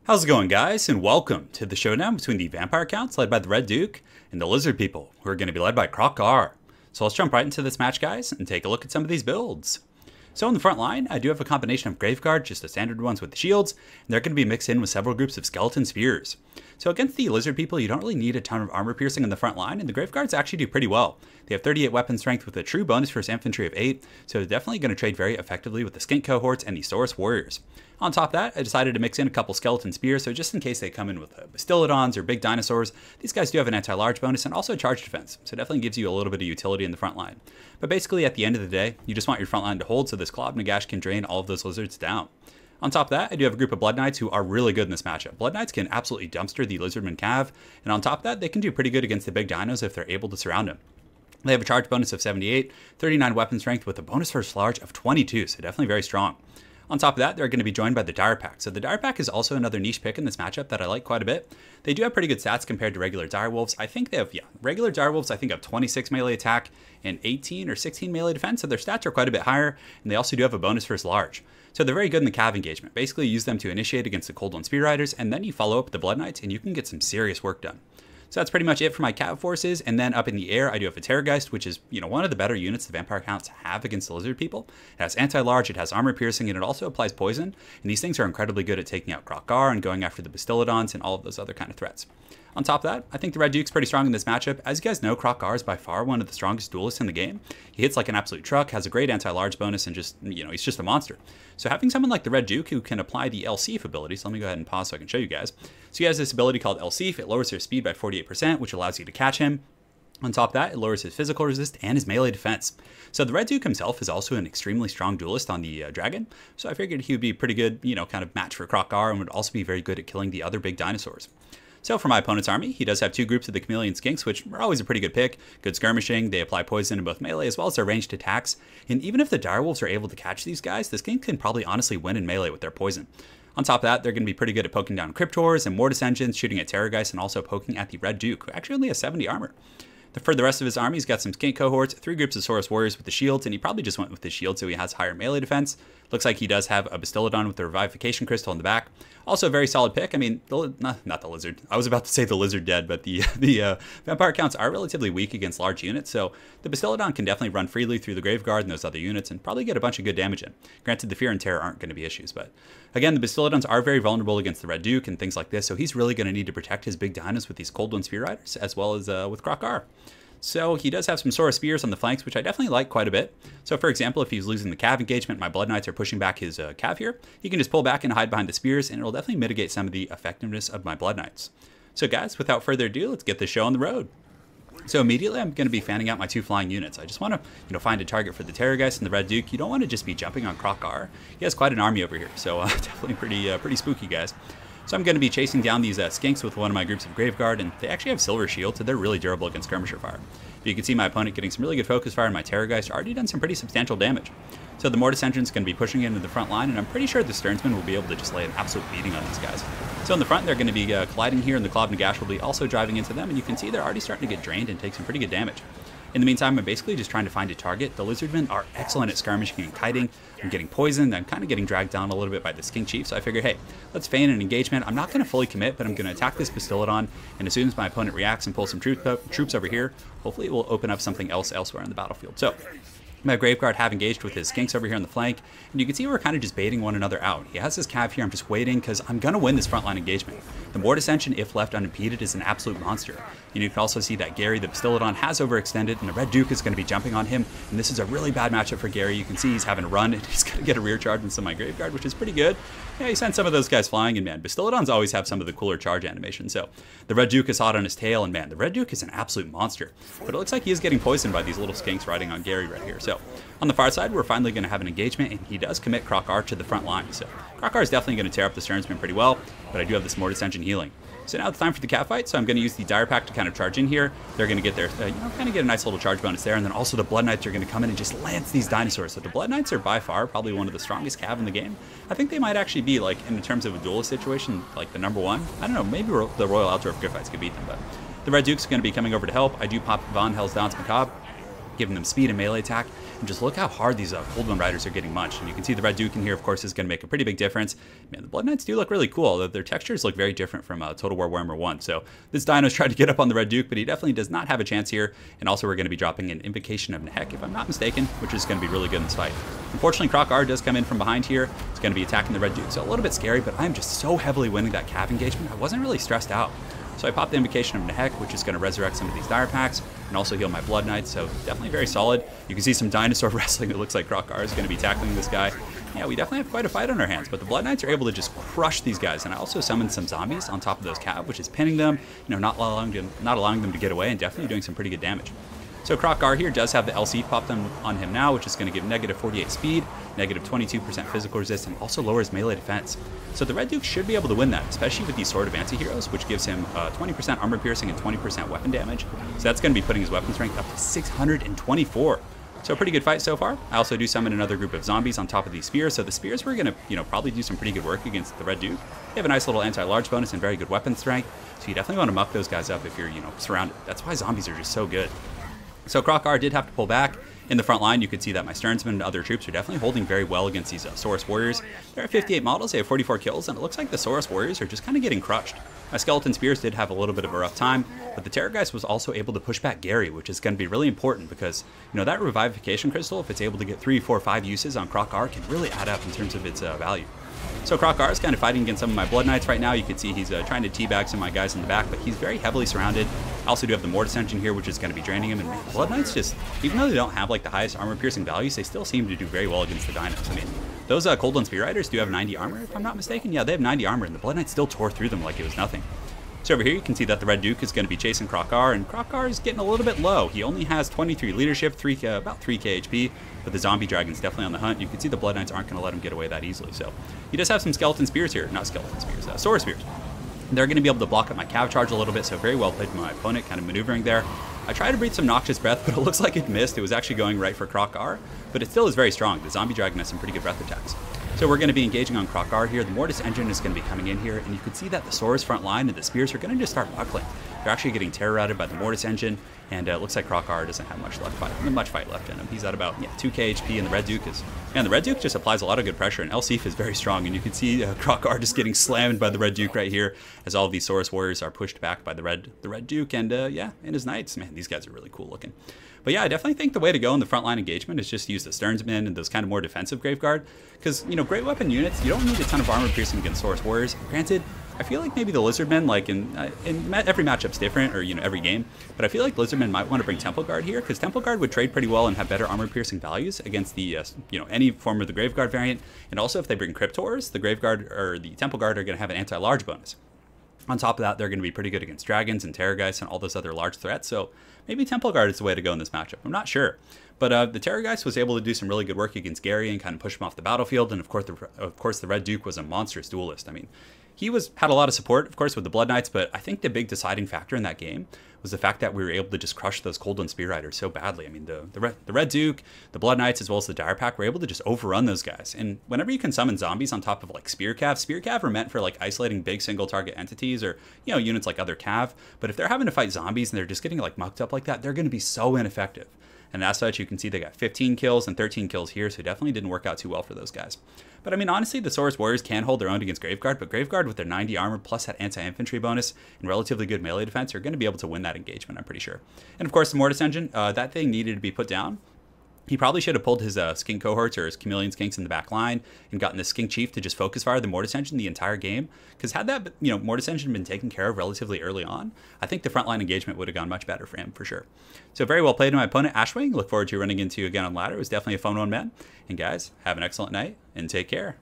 How's it going, guys, and welcome to the showdown between the Vampire Counts led by the Red Duke and the Lizard People, who are going to be led by Croc R. So let's jump right into this match, guys, and take a look at some of these builds. So in the front line, I do have a combination of Graveguard, just the standard ones with the shields, and they're going to be mixed in with several groups of Skeleton Spears. So against the Lizard People, you don't really need a ton of armor piercing in the front line, and the Graveguards actually do pretty well. They have 38 weapon strength with a true bonus for infantry of 8, so they're definitely going to trade very effectively with the Skink cohorts and the Saurus Warriors. On top of that, I decided to mix in a couple Skeleton Spears, so just in case they come in with Bastillodons or big dinosaurs, these guys do have an anti-large bonus and also charge defense, so it definitely gives you a little bit of utility in the front line. But basically, at the end of the day, you just want your front line to hold so this Claw of Nagash can drain all of those lizards down. On top of that, I do have a group of Blood Knights who are really good in this matchup. Blood Knights can absolutely dumpster the Lizardmen cav, and on top of that, they can do pretty good against the big dinos if they're able to surround them. They have a charge bonus of 78, 39 weapon strength with a bonus first large of 22, so definitely very strong. On top of that, they're going to be joined by the Dire Pack. So the Dire Pack is also another niche pick in this matchup that I like quite a bit. They do have pretty good stats compared to regular Direwolves. I think they have, regular Direwolves I think have 26 melee attack and 18 or 16 melee defense, so their stats are quite a bit higher, and they also do have a bonus first large. So they're very good in the cav engagement. Basically, use them to initiate against the Cold One Spear Riders, and then you follow up with the Blood Knights, and you can get some serious work done. So that's pretty much it for my cav forces, and then up in the air, I do have a Terrorgeist, which is, one of the better units the Vampire Counts have against the Lizard People. It has anti-large, it has armor piercing, and it also applies poison, and these things are incredibly good at taking out Croc R and going after the Bastillodons and all of those other kind of threats. On top of that, I think the Red Duke's pretty strong in this matchup. As you guys know, Croc R is by far one of the strongest duelists in the game. He hits like an absolute truck, has a great anti-large bonus, and just, he's just a monster. So having someone like the Red Duke who can apply the L-Sief ability, so let me go ahead and pause so I can show you guys. So he has this ability called L-Sief. It lowers their speed by 48%, which allows you to catch him. On top of that, it lowers his physical resist and his melee defense. So the Red Duke himself is also an extremely strong duelist on the dragon, so I figured he would be a pretty good, kind of match for Croc R and would also be very good at killing the other big dinosaurs. So for my opponent's army, he does have two groups of the Chameleon Skinks, which are always a pretty good pick. Good skirmishing, they apply poison in both melee as well as their ranged attacks. And even if the Direwolves are able to catch these guys, the Skink can probably honestly win in melee with their poison. On top of that, they're going to be pretty good at poking down Cryptors and Mortis Engines, shooting at Terrorgeist, and also poking at the Red Duke, who actually only has 70 armor. For the rest of his army, he's got some Skink cohorts, 3 groups of Saurus Warriors with the shields, and he probably just went with the shield so he has higher melee defense. Looks like he does have a Bastillodon with the Revivification Crystal in the back. Also a very solid pick. I mean, not the Lizard. I was about to say the Lizard dead, but the Vampire Counts are relatively weak against large units, so the Bastillodon can definitely run freely through the Graveguard and those other units and probably get a bunch of good damage in. Granted, the Fear and Terror aren't going to be issues, but again, the Bastillodons are very vulnerable against the Red Duke and things like this, so he's really going to need to protect his big dinos with these Cold One Spear Riders, as well as with Croc R. So he does have some Saurus Spears on the flanks, which I definitely like quite a bit. So for example, if he's losing the cav engagement, my Blood Knights are pushing back his cav here, he can just pull back and hide behind the spears, and it'll definitely mitigate some of the effectiveness of my Blood Knights. So guys, without further ado, let's get this show on the road. So immediately I'm going to be fanning out my 2 flying units. I just want to, find a target for the Terrorgeist and the Red Duke. You don't want to just be jumping on Croc R. He has quite an army over here, so definitely pretty spooky, guys. So I'm going to be chasing down these Skinks with one of my groups of Graveguard, and they actually have Silver Shield, so they're really durable against Skirmisher Fire. But you can see my opponent getting some really good focus fire, and my Terrorgeist already done some pretty substantial damage. So the Mortis Engine's going to be pushing into the front line, and I'm pretty sure the Sternsmen will be able to just lay an absolute beating on these guys. So in the front, they're going to be colliding here, and the Claw of Nagash will be also driving into them, and you can see they're already starting to get drained and take some pretty good damage. In the meantime, I'm basically just trying to find a target. The Lizardmen are excellent at skirmishing and kiting. I'm getting poisoned. I'm kind of getting dragged down a little bit by the Skink Chief, so I figure, hey, let's feign an engagement. I'm not going to fully commit, but I'm going to attack this Bastillodon, and as soon as my opponent reacts and pulls some troops over here, hopefully it will open up something else elsewhere in the battlefield. So my Graveguard have engaged with his Skinks over here on the flank, and you can see we're kind of just baiting one another out. He has his cav here, I'm just waiting because I'm going to win this frontline engagement. The Mortis Engine, if left unimpeded, is an absolute monster. And you can also see that Gary, the Bastillodon, has overextended, and the Red Duke is going to be jumping on him, and this is a really bad matchup for Gary. You can see he's having a run, and he's going to get a rear charge into my Graveguard, which is pretty good. Yeah, he sent some of those guys flying, and man, Bastillodons always have some of the cooler charge animations. So the Red Duke is hot on his tail, and man, the Red Duke is an absolute monster. But it looks like he is getting poisoned by these little Skinks riding on Gary right here. So on the far side, we're finally going to have an engagement, and he does commit Croc R to the front line. So Croc R is definitely going to tear up the Sternsmen pretty well, but I do have this Mortis Engine healing. So now it's time for the cat fight, so I'm going to use the Dire Pack to kind of charge in here. They're going to get their, kind of get a nice little charge bonus there, and then also the Blood Knights are going to come in and just lance these dinosaurs. So the Blood Knights are by far probably one of the strongest cav in the game. I think they might actually be, like, in terms of a duelist situation, like the #1. I don't know, maybe the Royal Outdoor Griffiths could beat them, but the Red Duke's going to be coming over to help. I do pop Von Hell's Dance Macabre. giving them speed and melee attack, and just look how hard these Cold One Riders are getting munched. And you can see the Red Duke in here, of course, is going to make a pretty big difference. Man, the Blood Knights do look really cool, although their textures look very different from Total War Warhammer 1. So this Dino's tried to get up on the Red Duke, but he definitely does not have a chance here. And also we're going to be dropping an Invocation of Nehek, if I'm not mistaken, which is going to be really good in this fight. Unfortunately, Croc R does come in from behind here. It's going to be attacking the Red Duke, so a little bit scary, but I'm just so heavily winning that cav engagement, I wasn't really stressed out. So I popped the Invocation of Nehek, which is going to resurrect some of these dire packs and also heal my Blood Knights, so definitely very solid. You can see some dinosaur wrestling. It looks like Croc R is going to be tackling this guy. Yeah, we definitely have quite a fight on our hands, but the Blood Knights are able to just crush these guys, and I also summoned some zombies on top of those cav, which is pinning them, not allowing them to get away, and definitely doing some pretty good damage. So Croc R here does have the LC popped on him now, which is going to give negative 48 speed, negative 22% physical resist, and also lowers melee defense. So the Red Duke should be able to win that, especially with these Sword of Anti-Heroes, which gives him 20% armor piercing and 20% weapon damage. So that's going to be putting his weapon strength up to 624. So a pretty good fight so far. I also do summon another group of zombies on top of these spears. So the spears were going to, probably do some pretty good work against the Red Duke. They have a nice little anti-large bonus and very good weapon strength. So you definitely want to muck those guys up if you're, surrounded. That's why zombies are just so good. So Croc R did have to pull back. In the front line, you could see that my Sternsmen and other troops are definitely holding very well against these Saurus Warriors. There are 58 models, they have 44 kills, and it looks like the Saurus Warriors are just kind of getting crushed. My Skeleton Spears did have a little bit of a rough time, but the Terrorgeist was also able to push back Gary, which is going to be really important because, that Revivification Crystal, if it's able to get 3, 4, 5 uses on Croc R, can really add up in terms of its value. So Croc R is kind of fighting against some of my Blood Knights right now. You can see he's trying to teabag some of my guys in the back, but he's very heavily surrounded. I also do have the Mortis Engine here, which is going to be draining him. And man, Blood Knights just, even though they don't have like the highest armor piercing values, they still seem to do very well against the Dinos. I mean, those Cold One Spear Riders do have 90 armor, if I'm not mistaken. Yeah, they have 90 armor, and the Blood Knights still tore through them like it was nothing. So over here you can see that the Red Duke is going to be chasing Croc R, and Croc R is getting a little bit low. He only has 23 leadership, about 3k HP, but the Zombie Dragon's definitely on the hunt. You can see the Blood Knights aren't going to let him get away that easily. So he does have some Skeleton Spears here, not Skeleton Spears, Saurus Spears. They're going to be able to block up my cav charge a little bit, so very well played by my opponent, kind of maneuvering there. I tried to breathe some Noxious Breath, but it looks like it missed. It was actually going right for Croc R, but it still is very strong. The Zombie Dragon has some pretty good breath attacks. So we're going to be engaging on Croc R here. The Mortis Engine is going to be coming in here, and you can see that the Saurus front line and the Spears are going to just start buckling. They're actually getting terror-routed by the Mortis Engine, and it looks like Croc R doesn't have much fight left in him. He's at about 2k HP, and the Red Duke is... Man, the Red Duke just applies a lot of good pressure, and Elsif is very strong, and you can see Croc R just getting slammed by the Red Duke right here, as all of these Saurus Warriors are pushed back by the Red Duke, and and his Knights. Man, these guys are really cool looking. But yeah, I definitely think the way to go in the frontline engagement is just use the Sternsmen and those kind of more defensive Graveguard, because, great weapon units, you don't need a ton of armor piercing against Saurus Warriors. Granted, I feel like maybe the Lizardmen, like in every matchup's different, or every game, but I feel like Lizardmen might want to bring Temple Guard here, because Temple Guard would trade pretty well and have better armor piercing values against the any form of the Graveguard variant, and also if they bring Cryptors, the Graveguard or the Temple Guard are going to have an anti-large bonus. On top of that, they're going to be pretty good against dragons and Terrorgeists and all those other large threats, so maybe Temple Guard is the way to go in this matchup. I'm not sure. But the Terrorgeist was able to do some really good work against Gary and kind of push him off the battlefield, and of course the Red Duke was a monstrous duelist. I mean, he had a lot of support, of course, with the Blood Knights, but I think the big deciding factor in that game was the fact that we were able to just crush those Cold One Spear Riders so badly. I mean, the Red Duke, the Blood Knights, as well as the Dire Pack were able to just overrun those guys. And whenever you can summon zombies on top of like Spear Cav are meant for like isolating big single target entities or, units like other Cav. But if they're having to fight zombies and they're just getting like mucked up like that, they're going to be so ineffective. And as such, you can see they got 15 kills and 13 kills here, so it definitely didn't work out too well for those guys. But I mean, honestly, the Saurus Warriors can hold their own against Graveguard, but Graveguard with their 90 armor plus that anti-infantry bonus and relatively good melee defense are going to be able to win that engagement, I'm pretty sure. And of course, the Mortis Engine, that thing needed to be put down. He probably should have pulled his skink cohorts or his chameleon skinks in the back line and gotten the skink chief to just focus fire the Mortis Engine the entire game. Because had that Mortis Engine been taken care of relatively early on, I think the frontline engagement would have gone much better for him for sure. So very well played to my opponent Ashwing. Look forward to running into you again on ladder. It was definitely a fun one, man. And guys, have an excellent night and take care.